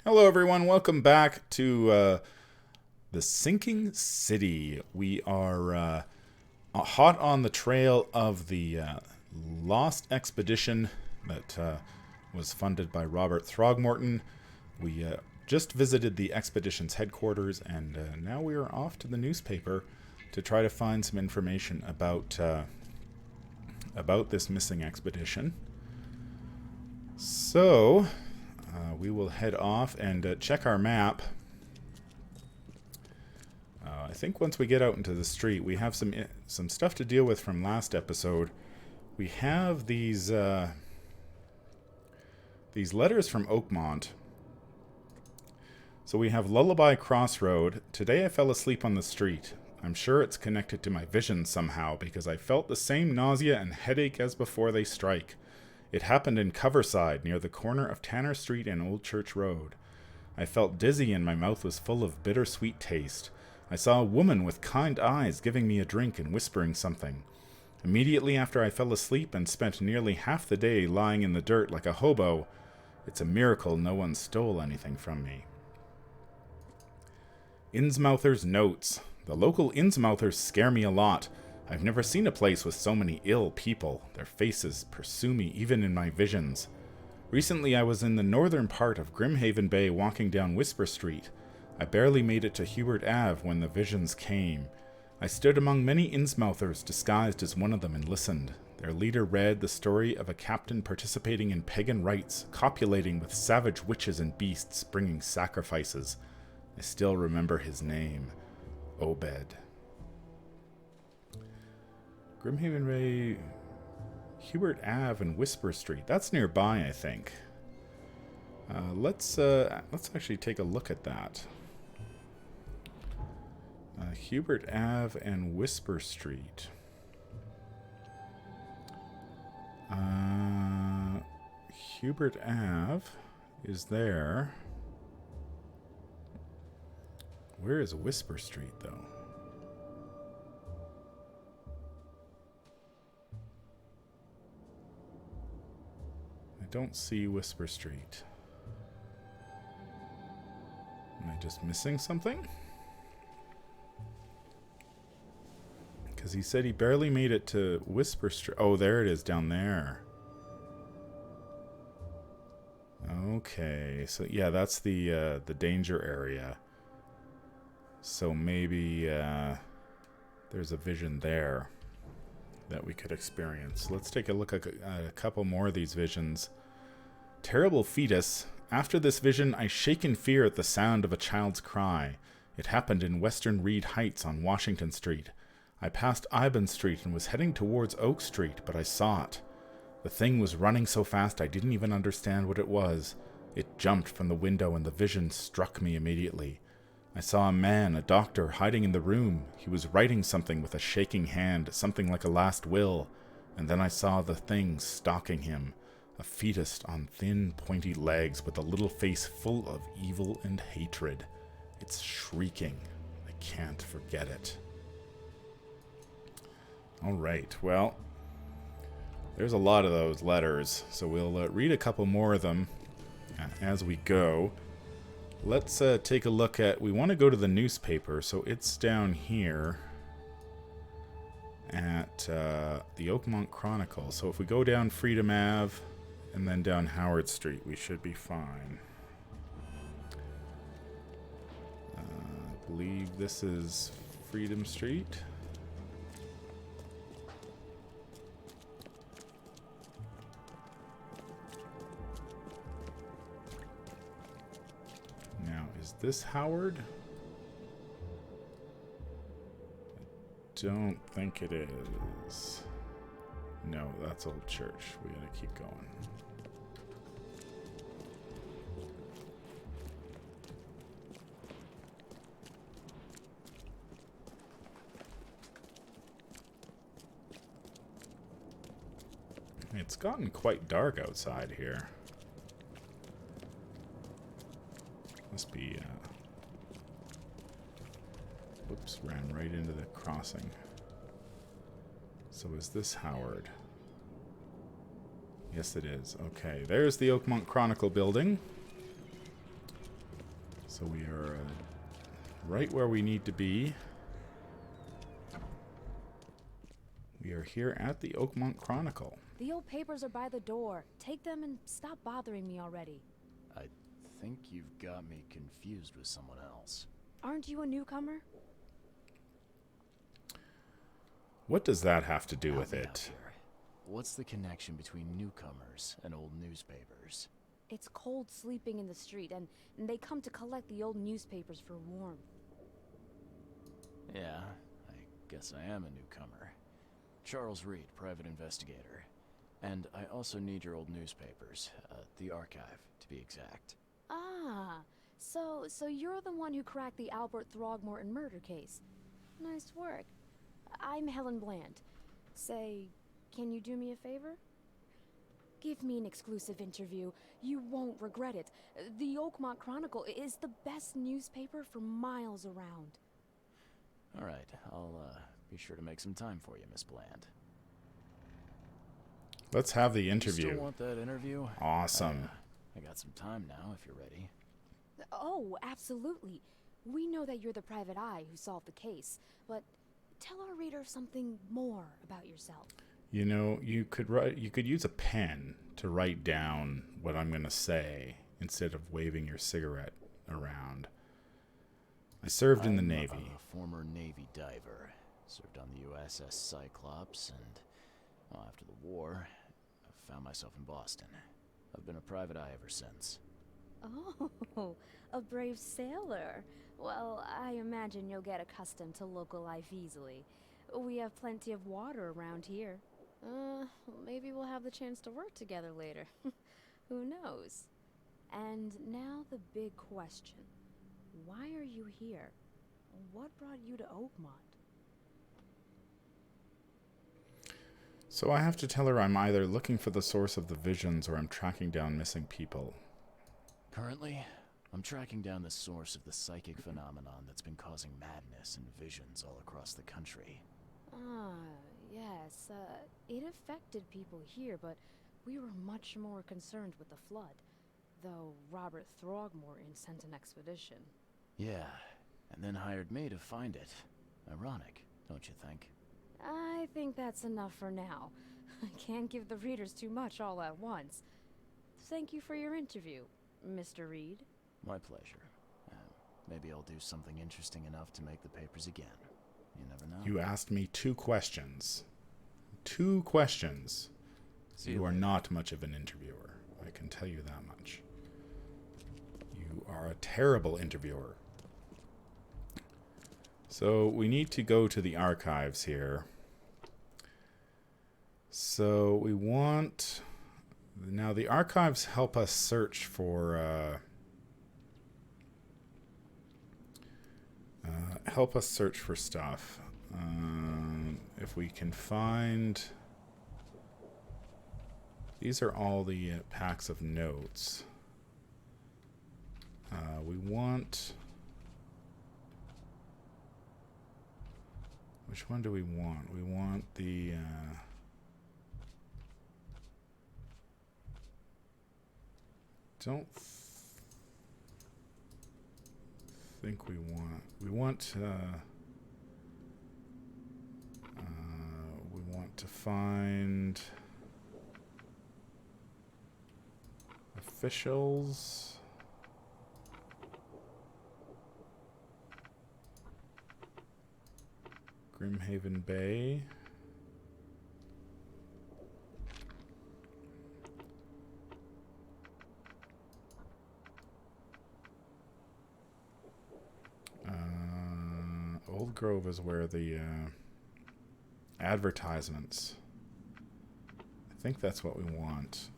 Hello, everyone. Welcome back to the Sinking City. We are hot on the trail of the Lost Expedition that was funded by Robert Throgmorton. We just visited the expedition's headquarters, and now we are off to the newspaper to try to find some information about this missing expedition. So, we will head off and check our map. I think once we get out into the street, we have some stuff to deal with from last episode. We have these letters from Oakmont. So we have Lullaby Crossroad. Today I fell asleep on the street. I'm sure it's connected to my vision somehow because I felt the same nausea and headache as before they strike. It happened in Coverside, near the corner of Tanner Street and Old Church Road. I felt dizzy and my mouth was full of bittersweet taste. I saw a woman with kind eyes giving me a drink and whispering something. Immediately after I fell asleep and spent nearly half the day lying in the dirt like a hobo. It's a miracle no one stole anything from me. Innsmouthers Notes. The local Innsmouthers scare me a lot. I've never seen a place with so many ill people. Their faces pursue me even in my visions. Recently I was in the northern part of Grimhaven Bay walking down Whisper Street. I barely made it to Hubert Ave when the visions came. I stood among many Innsmouthers disguised as one of them and listened. Their leader read the story of a captain participating in pagan rites, copulating with savage witches and beasts, bringing sacrifices. I still remember his name. Obed. Grimhaven Bay, Hubert Ave, and Whisper Street. That's nearby, I think. Let's actually take a look at that. Hubert Ave and Whisper Street. Hubert Ave is there. Where is Whisper Street, though? Don't see Whisper Street. Am I just missing something? Because he said he barely made it to Whisper Street. Oh, there it is down there. Okay, so yeah, that's the danger area. So maybe there's a vision there that we could experience. Let's take a look at a couple more of these visions. Terrible fetus. After this vision, I shake in fear at the sound of a child's cry. It happened in Western Reed Heights on Washington Street. I passed Iban Street and was heading towards Oak Street, but I saw it. The thing was running so fast I didn't even understand what it was. It jumped from the window and the vision struck me immediately. I saw a man, a doctor, hiding in the room. He was writing something with a shaking hand, something like a last will. And then I saw the thing stalking him. A fetus on thin, pointy legs with a little face full of evil and hatred. It's shrieking. I can't forget it. Alright, well, there's a lot of those letters, so we'll read a couple more of them as we go. Let's take a look at... We want to go to the newspaper, so it's down here at the Oakmont Chronicle. So if we go down Freedom Ave and then down Howard Street, we should be fine. I believe this is Freedom Street. Now, is this Howard? I don't think it is. No, that's Old Church. We gotta keep going. It's gotten quite dark outside here. Must be, whoops, ran right into the crossing. So is this Howard? Yes, it is. Okay, there's the Oakmont Chronicle building. So we are right where we need to be. We are here at the Oakmont Chronicle. The old papers are by the door. Take them and stop bothering me already. I think you've got me confused with someone else. Aren't you a newcomer? What does that have to do Help with me out it? here. What's the connection between newcomers and old newspapers? It's cold sleeping in the street, and they come to collect the old newspapers for warmth. Yeah, I guess I am a newcomer. Charles Reed, private investigator. And I also need your old newspapers, the archive, to be exact. Ah, so you're the one who cracked the Albert Throgmorton murder case. Nice work. I'm Helen Bland. Say, can you do me a favor? Give me an exclusive interview. You won't regret it. The Oakmont Chronicle is the best newspaper for miles around. All right, I'll be sure to make some time for you, Miss Bland. Let's have the You interview. still want that interview? Awesome. I got some time now, if you're ready. Oh, absolutely. We know that you're the private eye who solved the case, but tell our readers something more about yourself. You know, you could use a pen to write down what I'm going to say instead of waving your cigarette around. I served in the Navy. I'm a former Navy diver. Served on the USS Cyclops, and well, after the war, I found myself in Boston. I've been a private eye ever since. Oh, a brave sailor. Well, I imagine you'll get accustomed to local life easily. We have plenty of water around here. Maybe we'll have the chance to work together later. Who knows? And now the big question. Why are you here? What brought you to Oakmont? So I have to tell her I'm either looking for the source of the visions or I'm tracking down missing people. Currently, I'm tracking down the source of the psychic phenomenon that's been causing madness and visions all across the country. Yes, it affected people here, but we were much more concerned with the flood, though Robert Throgmorton sent an expedition. Yeah, and then hired me to find it. Ironic, don't you think? I think that's enough for now. I can't give the readers too much all at once. Thank you for your interview, Mr. Reed. My pleasure. Maybe I'll do something interesting enough to make the papers again. You never know. You asked me 2 questions. 2 questions. You are not much of an interviewer. I can tell you that much. You are a terrible interviewer. So we need to go to the archives here. So we want... Now the archives help us search for... stuff. If we can find... These are all the packs of notes. We want... Which one do we want? We want the... don't think we want... We want to find... officials... Grimhaven Bay. Old Grove is where the advertisements. I think that's what we want.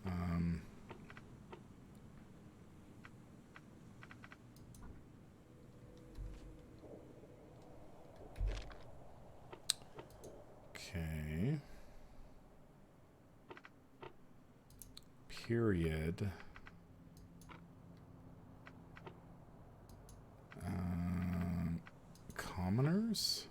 Okay. Period. Commoners?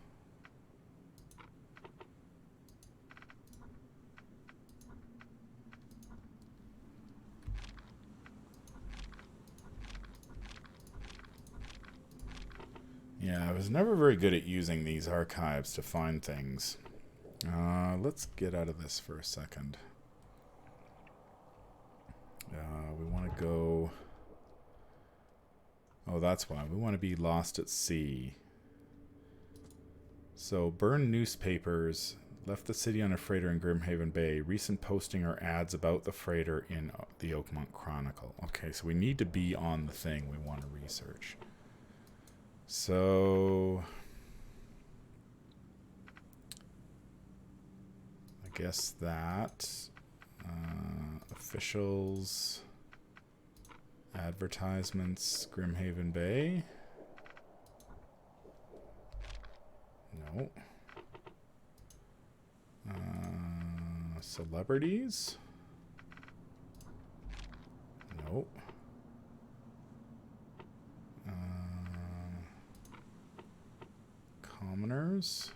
Yeah, I was never very good at using these archives to find things. Let's get out of this for a second. We want to go... Oh, that's why. We want to be lost at sea. So, burn newspapers. Left the city on a freighter in Grimhaven Bay. Recent posting or ads about the freighter in the Oakmont Chronicle. Okay, so we need to be on the thing we want to research. So... I guess that... officials... Advertisements, Grimhaven Bay. No. Celebrities. Nope. Commoners.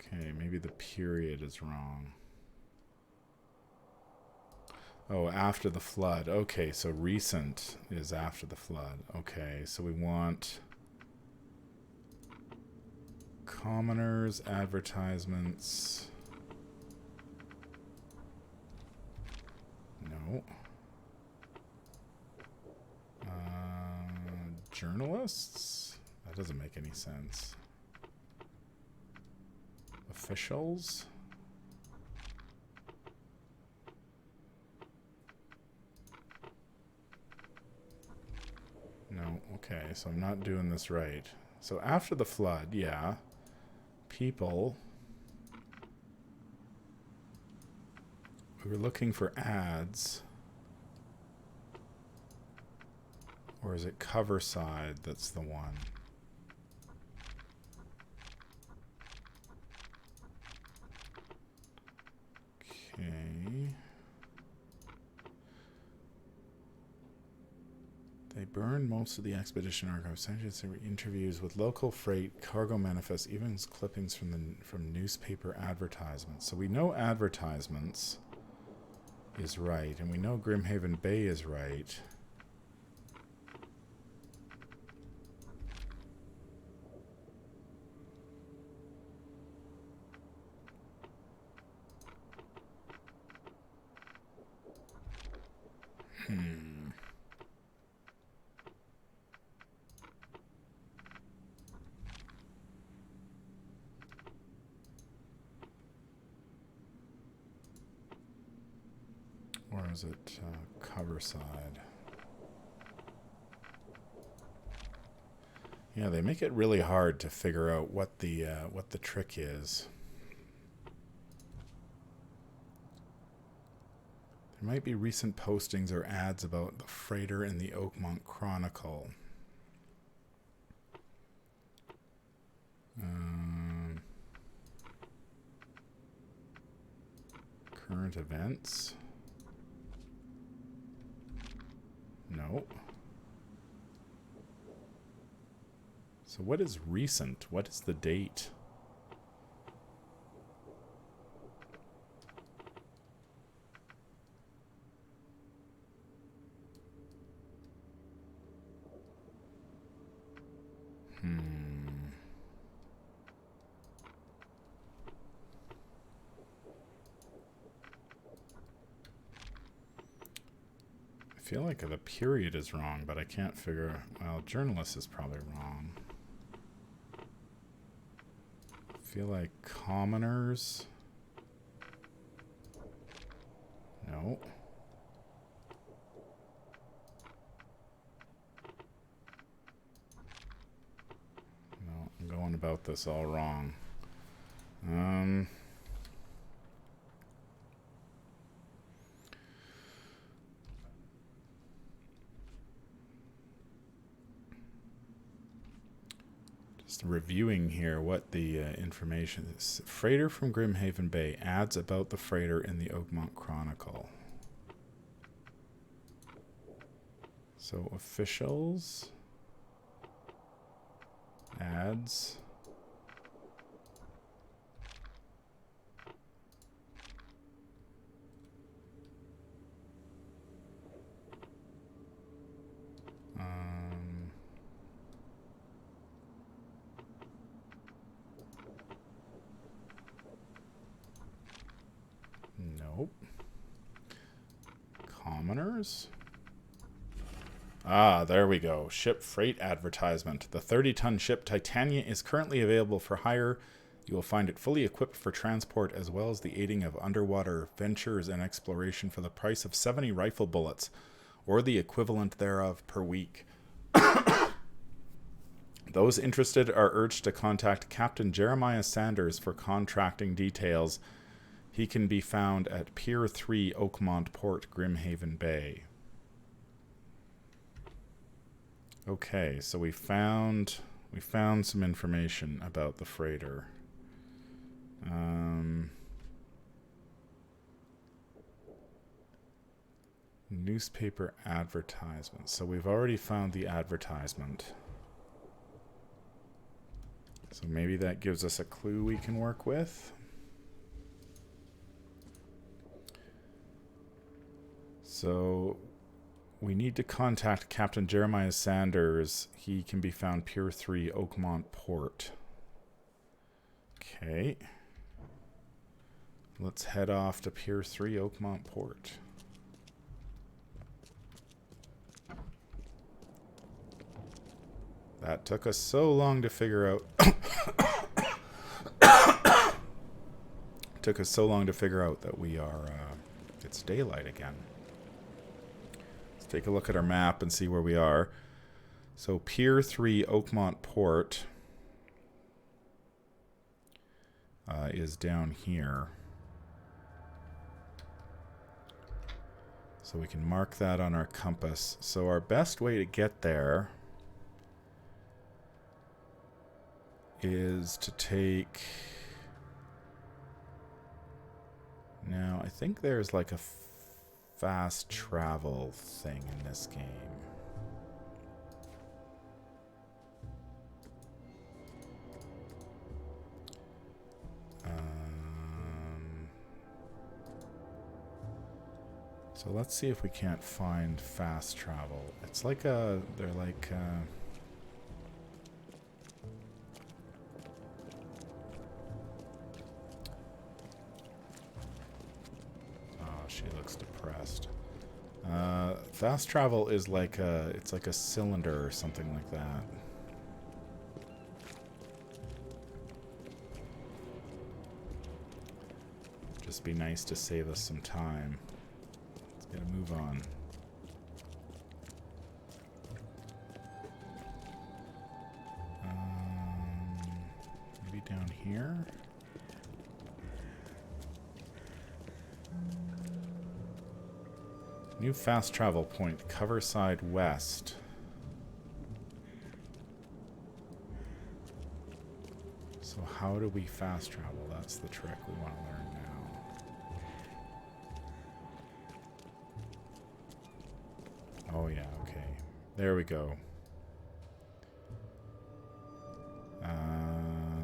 Okay, maybe the period is wrong. Oh, after the flood. Okay, so recent is after the flood. Okay, so we want commoners, advertisements. No. Journalists? That doesn't make any sense. Officials? No, okay, so I'm not doing this right. So after the flood, yeah. People. We were looking for ads. Or is it cover side that's the one? Okay. They burned most of the expedition archives. Interviews with local freight, cargo manifests, even clippings from newspaper advertisements. So we know advertisements is right, and we know Grimhaven Bay is right. Or is it cover side? Yeah, they make it really hard to figure out what the trick is. There might be recent postings or ads about the freighter in the Oakmont Chronicle. Current events. No. So what is recent? What is the date? I feel like the period is wrong, but I can't figure... Well, journalist is probably wrong. I feel like commoners... No. No, I'm going about this all wrong. Just reviewing here what the information is. Freighter from Grimhaven Bay. Ads about the freighter in the Oakmont Chronicle. So officials. Ads. Sanders. Ah, there we go. Ship freight advertisement. The 30-ton ship Titania is currently available for hire. You will find it fully equipped for transport as well as the aiding of underwater ventures and exploration for the price of 70 rifle bullets, or the equivalent thereof per week. Those interested are urged to contact Captain Jeremiah Sanders for contracting details. He can be found at Pier 3 Oakmont Port, Grimhaven Bay. Okay, so we found some information about the freighter. Newspaper advertisement. So we've already found the advertisement. So maybe that gives us a clue we can work with. So we need to contact Captain Jeremiah Sanders. He can be found Pier 3 Oakmont Port. Okay. Let's head off to Pier 3 Oakmont Port. That took us so long to figure out. Took us so long to figure out that we are, it's daylight again. Let's take a look at our map and see where we are. So Pier 3 Oakmont Port is down here. So we can mark that on our compass. So our best way to get there is to take... Now, I think there's like a fast travel thing in this game. So let's see if we can't find fast travel. It's like a... They're like... she looks depressed. Fast travel is like a... It's like a cylinder or something like that. Just be nice to save us some time. Let's get a move on. Maybe down here? New fast travel point, Coverside West. So how do we fast travel? That's the trick we want to learn now. Oh yeah, okay. There we go.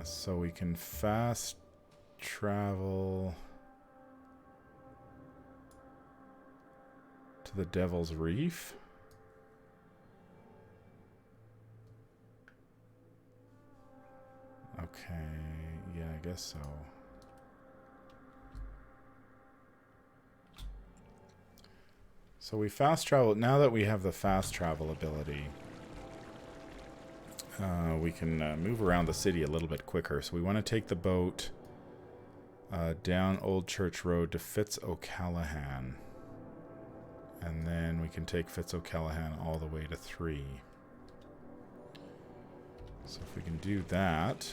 So we can fast travel to the Devil's Reef. Okay, yeah, I guess so. So we fast travel. Now that we have the fast travel ability, we can move around the city a little bit quicker. So we want to take the boat down Old Church Road to Fitz-O'Callahan. And then we can take Fitz-O'Callahan all the way to 3. So if we can do that...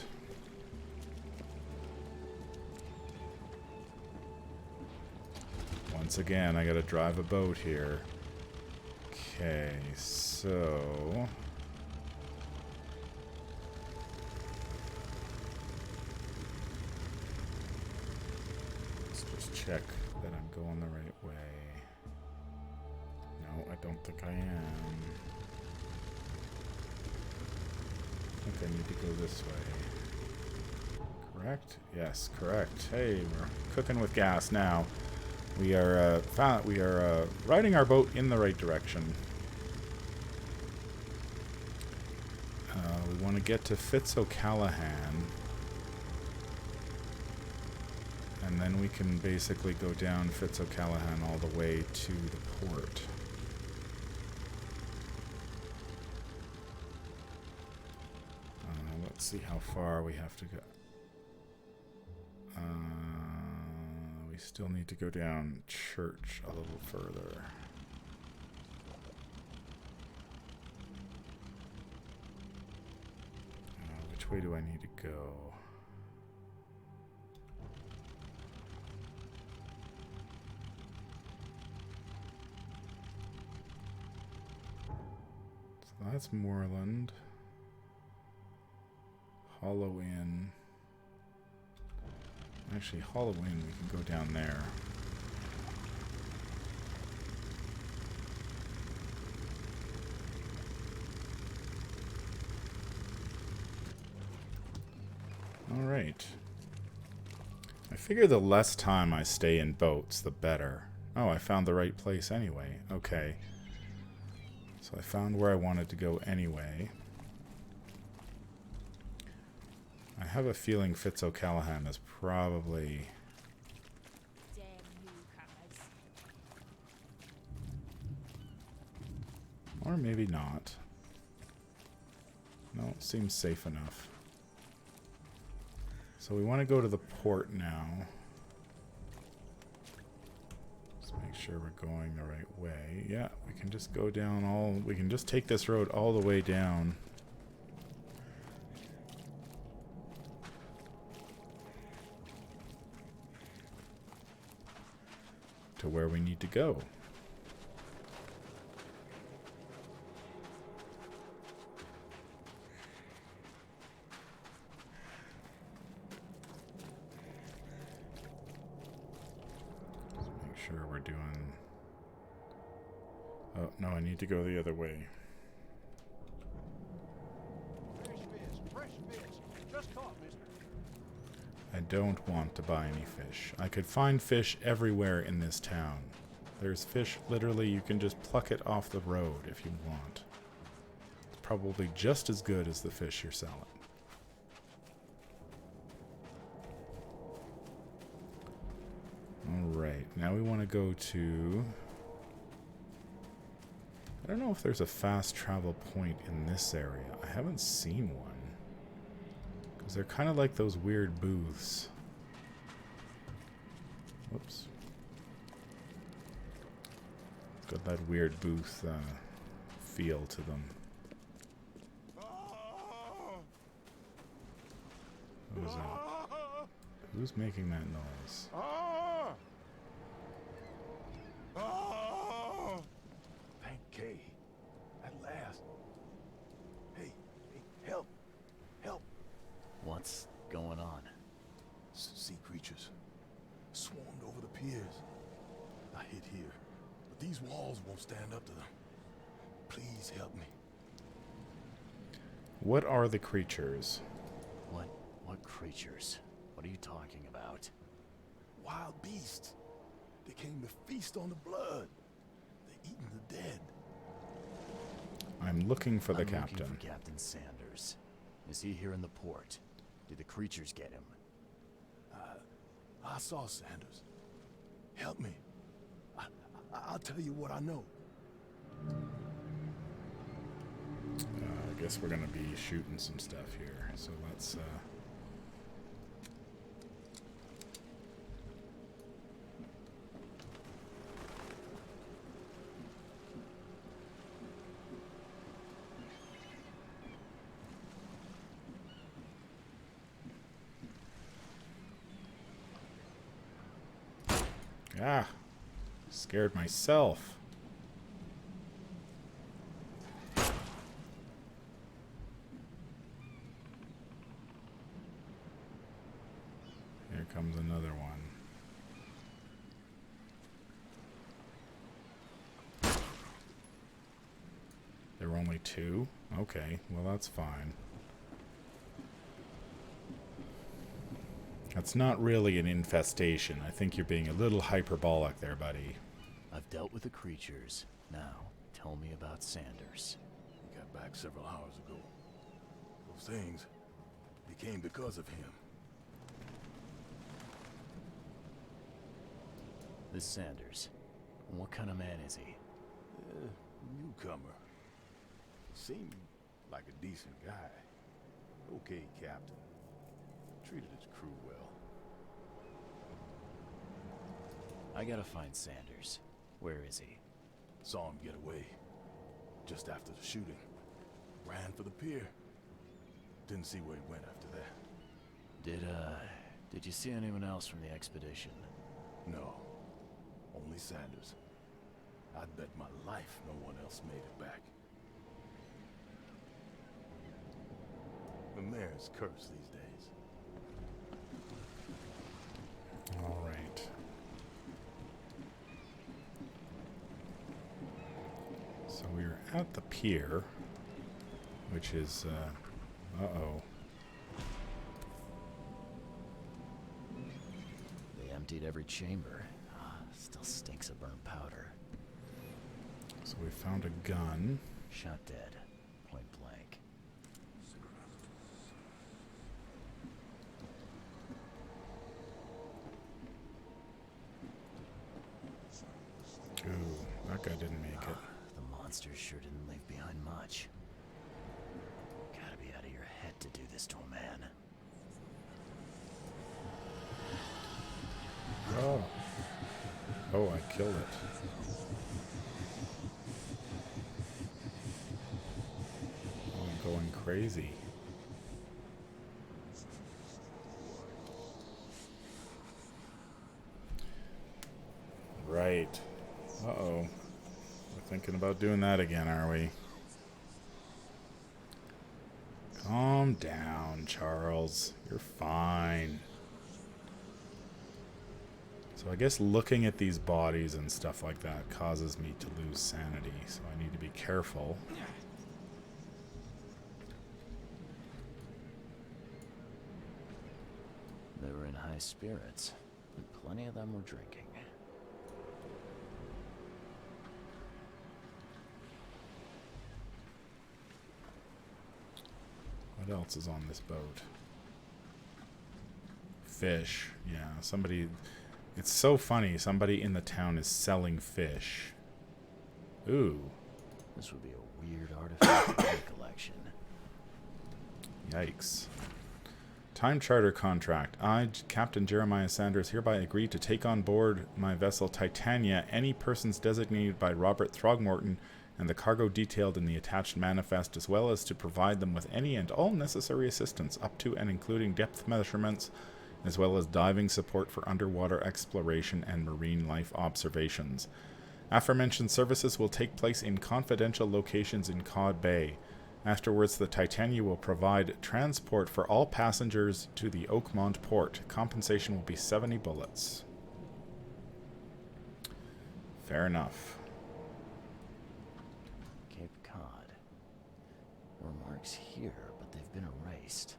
Once again, I gotta drive a boat here. Okay, so... Let's just check that I'm going the right way. No, I don't think I am. I think I need to go this way. Correct? Yes, correct. Hey, we're cooking with gas now. We are riding our boat in the right direction. We want to get to Fitz-O'Callahan. And then we can basically go down Fitz-O'Callahan all the way to the port. Let's see how far we have to go. We still need to go down church a little further. Which way do I need to go? So that's Moorland. Hollow Inn. Actually, Hollow Inn, we can go down there. Alright. I figure the less time I stay in boats, the better. Oh, I found the right place anyway. Okay. So I found where I wanted to go anyway. I have a feeling Fitz O'Callahan is probably... Damn newcomers. Or maybe not. No, seems safe enough. So we want to go to the port now. Let's make sure we're going the right way. Yeah, we can just go down all... We can just take this road all the way down. To where we need to go. Just make sure we're doing... Oh, no, I need to go the other way. Fresh fish. Just caught, mister. I don't want to buy any fish. I could find fish everywhere in this town. There's fish, literally, you can just pluck it off the road if you want. It's probably just as good as the fish you're selling. Alright, now we want to go to... I don't know if there's a fast travel point in this area. I haven't seen one. Because they're kind of like those weird booths. Whoops. Got that weird booth feel to them. Who's that? Who's making that noise? Thank Kay. At last. Hey, help. Help. What's going on? Sea creatures swarmed over the piers. I hid here, but these walls won't stand up to them. Please help me. What are the creatures? What creatures? What are you talking about? Wild beasts. They came to feast on the blood. They're eating the dead. I'm looking for the I'm captain. looking for Captain Sanders. Is he here in the port? Did the creatures get him? I saw Sanders. Help me. I'll tell you what I know. I guess we're gonna be shooting some stuff here, so let's scared myself. Here comes another one. There were only two? Okay, well that's fine. That's not really an infestation. I think you're being a little hyperbolic there, buddy. I've dealt with the creatures. Now, tell me about Sanders. He got back several hours ago. Those things, they came because of him. This Sanders, what kind of man is he? Newcomer. Seemed like a decent guy. okay, Captain. Treated his crew well. I gotta find Sanders. Where is he? Saw him get away. Just after the shooting. Ran for the pier. Didn't see where he went after that. Did you see anyone else from the expedition? No. Only Sanders. I'd bet my life no one else made it back. The mayor's cursed these days. All right. So we're at the pier, which is, uh-oh. They emptied every chamber. Still stinks of burnt powder. So we found a gun. Shot dead. Point blank. Ooh, that guy didn't make it. The monster sure didn't leave behind much. Gotta be out of your head to do this to a man. Oh. Oh, I killed it. Oh, I'm going crazy. Right. Uh-oh. We're thinking about doing that again, are we? Calm down, Charles. You're fine. So I guess looking at these bodies and stuff like that causes me to lose sanity, so I need to be careful. They were in high spirits, and plenty of them were drinking. What else is on this boat? Fish. Yeah, somebody... It's so funny. Somebody in the town is selling fish. Ooh. This would be a weird artifact in my collection. Yikes. Time charter contract. I, Captain Jeremiah Sanders, hereby agree to take on board my vessel Titania any persons designated by Robert Throgmorton and the cargo detailed in the attached manifest, as well as to provide them with any and all necessary assistance up to and including depth measurements, as well as diving support for underwater exploration and marine life observations. Aforementioned services will take place in confidential locations in Cod Bay. Afterwards, the Titania will provide transport for all passengers to the Oakmont port. Compensation will be 70 bullets. Fair enough. Cape Cod. There were marks here, but they've been erased.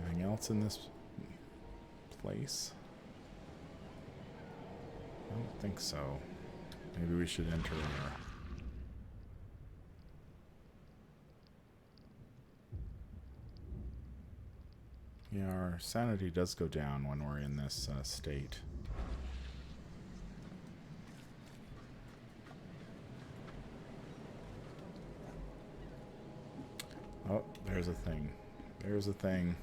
Anything else in this place? I don't think so. Maybe we should enter our... Yeah, our sanity does go down when we're in this state. Oh, there's a thing. There's a thing.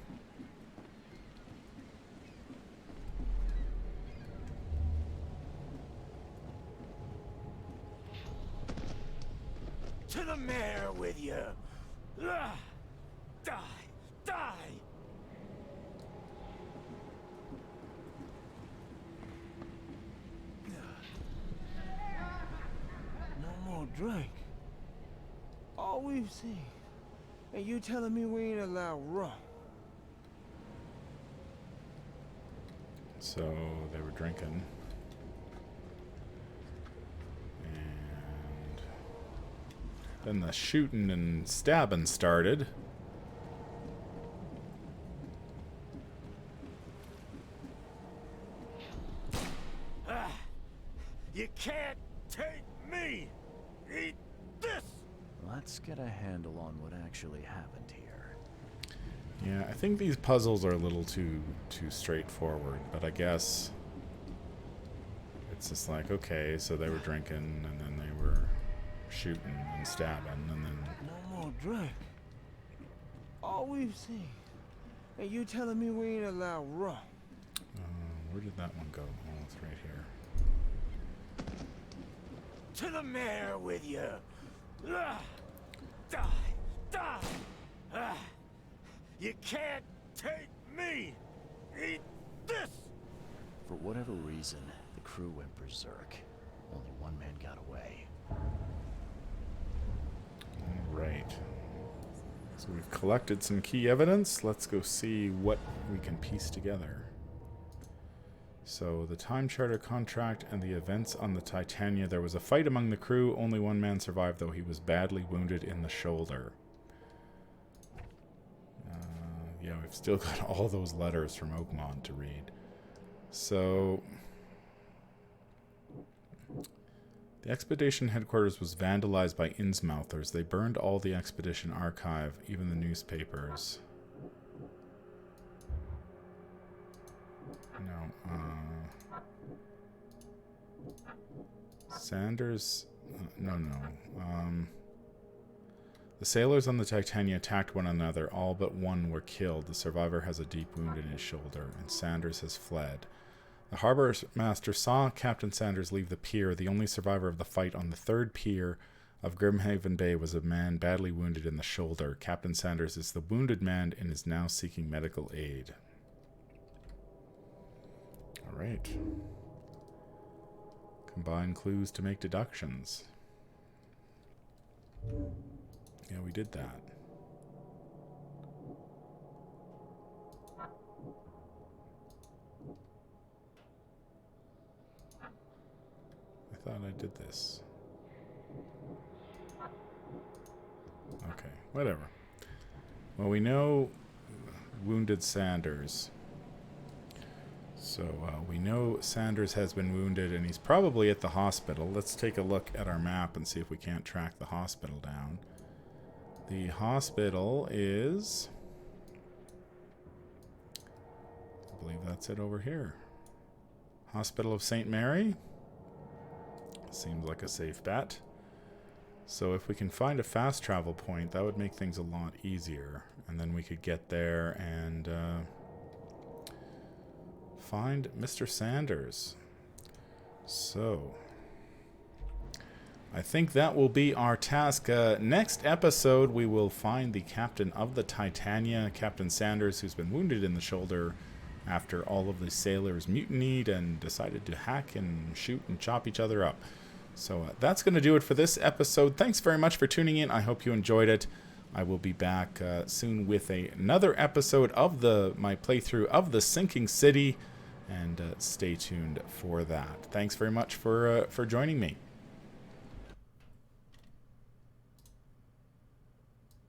To the mayor with you! Die! Die! No more drink. All we've seen. And you telling me we ain't allowed rum? So they were drinking. And then the shooting and stabbing started. You can't take me! Eat this! Let's get a handle on what actually happened here. Yeah, I think these puzzles are a little too straightforward, but I guess it's just like, okay, so they were drinking, and then they were shooting and stabbing, and then... No more drink. all we've seen. And you telling me we ain't allowed rum? Where did that one go? Oh, it's right here. To the mayor with you. Die. You can't take me. Eat this. For whatever reason, the crew went berserk. Only one man got away. Alright. So we've collected some key evidence. Let's go see what we can piece together. So, the time charter contract and the events on the Titania. There was a fight among the crew. Only one man survived, though he was badly wounded in the shoulder. Yeah, we've still got all those letters from Oakmont to read. So, the expedition headquarters was vandalized by Innsmouthers. They burned all the expedition archive, even the newspapers. No, Sanders... no. The sailors on the Titania attacked one another. All but one were killed. The survivor has a deep wound in his shoulder, and Sanders has fled. The harbor master saw Captain Sanders leave the pier. The only survivor of the fight on the third pier of Grimhaven Bay was a man badly wounded in the shoulder. Captain Sanders is the wounded man and is now seeking medical aid. Alright. Combine clues to make deductions. Yeah, we did that. I thought I did this. Okay, whatever. Well, we know wounded Sanders. So we know Sanders has been wounded and he's probably at the hospital. Let's take a look at our map and see if we can't track the hospital down. The hospital is... I believe that's it over here. Hospital of St. Mary. Seems like a safe bet. So if we can find a fast travel point, that would make things a lot easier. And then we could get there and find Mr. Sanders. So I think that will be our task. Next episode, we will find the captain of the Titania, Captain Sanders, who's been wounded in the shoulder after all of the sailors mutinied and decided to hack and shoot and chop each other up. So that's going to do it for this episode. Thanks very much for tuning in. I hope you enjoyed it. I will be back soon with another episode of my playthrough of The Sinking City, and stay tuned for that. Thanks very much for joining me.